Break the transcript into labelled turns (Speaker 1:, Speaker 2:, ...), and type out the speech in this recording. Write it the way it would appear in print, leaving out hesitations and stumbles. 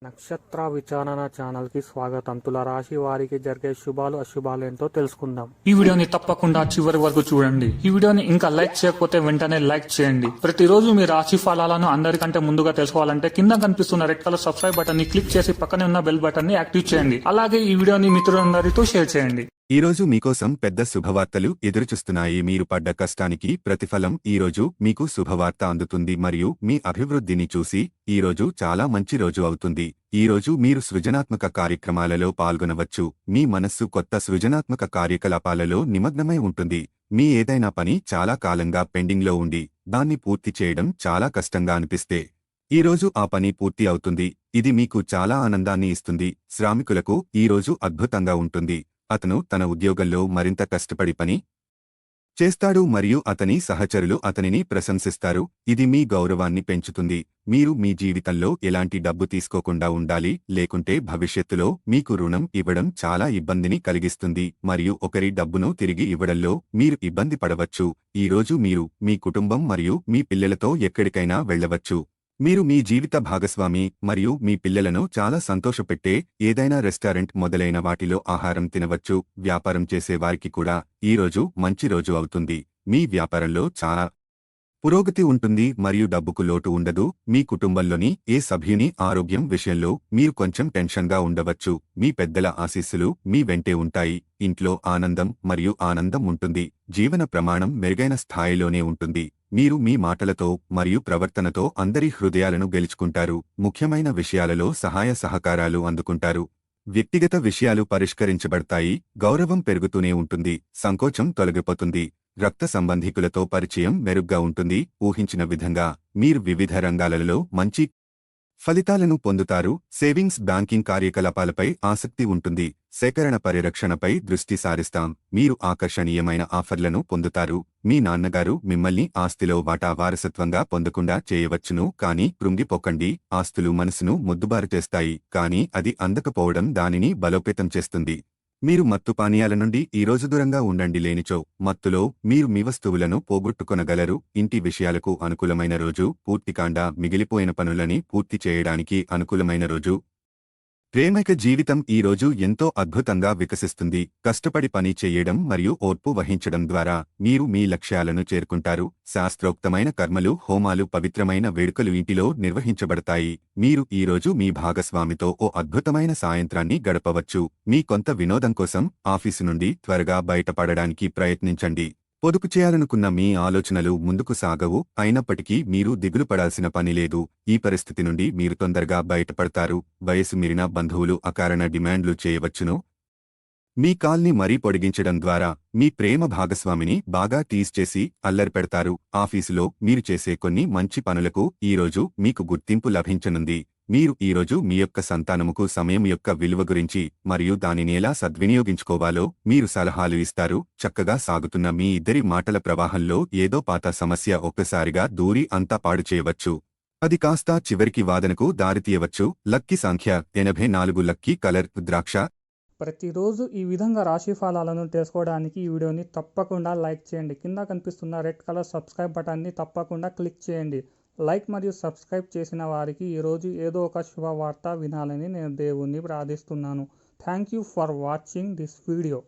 Speaker 1: నక్షత్ర విచారణ ఛానల్ కి స్వాగతం. తులారాశి వారికి జరిగే శుభాలు అశుభాలు ఏంటో తెలుసుకుందాం.
Speaker 2: ఈ వీడియోని తప్పకుండా చివరి వరకు చూడండి. ఈ వీడియోని ఇంకా లైక్ చేయకపోతే వెంటనే లైక్ చేయండి. ప్రతిరోజు మీ రాశి ఫలాలను అందరికంటే ముందుగా తెలుసుకోవాలంటే కింద కనిపిస్తున్న రెడ్ కలర్ సబ్స్క్రైబ్ బటన్ ని క్లిక్ చేసి పక్కనే ఉన్న బెల్ బటన్ ని యాక్టివ్ చేయండి. అలాగే ఈ వీడియోని మిత్రులందరితో షేర్ చేయండి.
Speaker 3: ఈరోజు మీకోసం పెద్ద శుభవార్తలు ఎదురుచూస్తున్నాయి. మీరు పడ్డ కష్టానికి ప్రతిఫలం ఈరోజు మీకు శుభవార్త అందుతుంది మరియు మీ అభివృద్ధిని చూసి ఈరోజు చాలా మంచి రోజు అవుతుంది. ఈరోజు మీరు సృజనాత్మక కార్యక్రమాలలో పాల్గొనవచ్చు. మీ మనస్సు కొత్త సృజనాత్మక కార్యకలాపాలలో నిమగ్నమై ఉంటుంది. మీ ఏదైనా పని చాలా కాలంగా పెండింగ్లో ఉండి దాన్ని పూర్తి చేయడం చాలా కష్టంగా అనిపిస్తే ఈరోజు ఆ పని పూర్తి అవుతుంది. ఇది మీకు చాలా ఆనందాన్ని ఇస్తుంది. శ్రామికులకు ఈరోజు అద్భుతంగా ఉంటుంది. అతను తన ఉద్యోగంలో మరింత కష్టపడి పని చేస్తాడు మరియు అతని సహచరులు అతనిని ప్రశంసిస్తారు. ఇది మీ గౌరవాన్ని పెంచుతుంది. మీరు మీ జీవితంలో ఎలాంటి డబ్బు తీసుకోకుండా ఉండాలి, లేకుంటే భవిష్యత్తులో మీకు రుణం ఇవ్వడం చాలా ఇబ్బందిని కలిగిస్తుంది మరియు ఒకరి డబ్బును తిరిగి ఇవ్వడంలో మీరు ఇబ్బంది పడవచ్చు. ఈరోజు మీరు మీ కుటుంబం మరియు మీ పిల్లలతో ఎక్కడికైనా వెళ్లవచ్చు. మీరు మీ జీవిత భాగస్వామి మరియు మీ పిల్లలను చాలా సంతోషపెట్టే ఏదైనా రెస్టారెంట్ మొదలైన వాటిలో ఆహారం తినవచ్చు. వ్యాపారం చేసేవారికి కూడా ఈరోజు మంచి రోజు అవుతుంది. మీ వ్యాపారంలో చాలా పురోగతి ఉంటుంది మరియు డబ్బుకు లోటు ఉండదు. మీ కుటుంబంలోని ఏ సభ్యుని ఆరోగ్యం విషయంలో మీరు కొంచెం టెన్షన్గా ఉండవచ్చు. మీ పెద్దల ఆశీస్సులు మీ వెంటే ఉంటాయి. ఇంట్లో ఆనందం ఉంటుంది. జీవన ప్రమాణం మెరుగైన స్థాయిలోనే ఉంటుంది. మీరు మీ మాటలతో మరియు ప్రవర్తనతో అందరి హృదయాలను గెలుచుకుంటారు. ముఖ్యమైన విషయాలలో సహాయ సహకారాలు అందుకుంటారు. వ్యక్తిగత విషయాలు పరిష్కరించబడతాయి. గౌరవం పెరుగుతూనే ఉంటుంది. సంకోచం తొలగిపోతుంది. రక్త సంబంధికులతో పరిచయం మెరుగ్గా ఉంటుంది. ఊహించిన విధంగా మీరు వివిధ రంగాలలో మంచి ఫలితాలను పొందుతారు. సేవింగ్స్ బ్యాంకింగ్ కార్యకలాపాలపై ఆసక్తి ఉంటుంది. సేకరణ పరిరక్షణపై దృష్టి సారిస్తాం. మీరు ఆకర్షణీయమైన ఆఫర్లను పొందుతారు. మీ నాన్నగారు మిమ్మల్ని ఆస్తిలో వాటా వారసత్వంగా పొందకుండా చేయవచ్చును, కానీ కృంగిపోకండి. ఆస్తులు మనసును ముద్దుబారు చేస్తాయి, కానీ అది అందకపోవడం దానిని బలోపేతం చేస్తుంది. మీరు మత్తు పానీయాల నుండి ఈరోజు దూరంగా ఉండండి. లేనిచో మత్తులో మీరు మీ వస్తువులను పోగొట్టుకొనగలరు. ఇంటి విషయాలకు అనుకూలమైన రోజు. పూర్తికాండా మిగిలిపోయిన పనులని పూర్తి చేయడానికి అనుకూలమైన రోజు. ప్రేమిక జీవితం ఈరోజు ఎంతో అద్భుతంగా వికసిస్తుంది. కష్టపడి పని చేయడం మరియు ఓర్పు వహించడం ద్వారా మీరు మీ లక్ష్యాలను చేరుకుంటారు. శాస్త్రోక్తమైన కర్మలు, హోమాలు, పవిత్రమైన వేడుకలు ఇంటిలో నిర్వహించబడతాయి. మీరు ఈరోజు మీ భాగస్వామితో ఓ అద్భుతమైన సాయంత్రాన్ని గడపవచ్చు. మీ కొంత వినోదం కోసం ఆఫీసు నుండి త్వరగా బయటపడడానికి ప్రయత్నించండి. పొదుపు చేయాలనుకున్న మీ ఆలోచనలు ముందుకు సాగవు. అయినప్పటికీ మీరు దిగులు పడాల్సిన పనిలేదు. ఈ పరిస్థితి నుండి మీరు తొందరగా బయటపడతారు. వయసు మీరిన బంధువులు అకారణ డిమాండ్లు చేయవచ్చును. మీ కాల్ని మరీ పొడిగించడం ద్వారా మీ ప్రేమ భాగస్వామిని బాగా టీజ్ చేసి అల్లరి పెడతారు. ఆఫీసులో మీరు చేసే కొన్ని మంచి పనులకు ఈరోజు మీకు గుర్తింపు లభించనుంది. మీరు ఈరోజు మీ యొక్క సంతానముకు సమయం యొక్క విలువ గురించి మరియు దానిని ఎలా సద్వినియోగించుకోవాలో మీరు సలహాలు ఇస్తారు. చక్కగా సాగుతున్న మీ ఇద్దరి మాటల ప్రవాహంలో ఏదో పాత సమస్య ఒక్కసారిగా దూరి అంతా పాడు చేయవచ్చు. అది కాస్త చివరికి వాదనకు దారితీయవచ్చు. లక్కీ సంఖ్య 84. లక్కీ కలర్ ద్రాక్ష.
Speaker 1: ప్రతిరోజు ఈ విధంగా రాశి ఫలాలను తెలుసుకోవడానికి ఈ వీడియోని తప్పకుండా లైక్ చేయండి. కింద కనిపిస్తున్న రెడ్ కలర్ సబ్స్క్రైబ్ బటన్ని తప్పకుండా క్లిక్ చేయండి. లైక్ మరియు సబ్స్క్రైబ్ చేసిన వారికి ఈరోజు ఏదో ఒక శుభవార్త వినాలని నేను దేవుణ్ణి ప్రార్థిస్తున్నాను. Thank you for watching this video.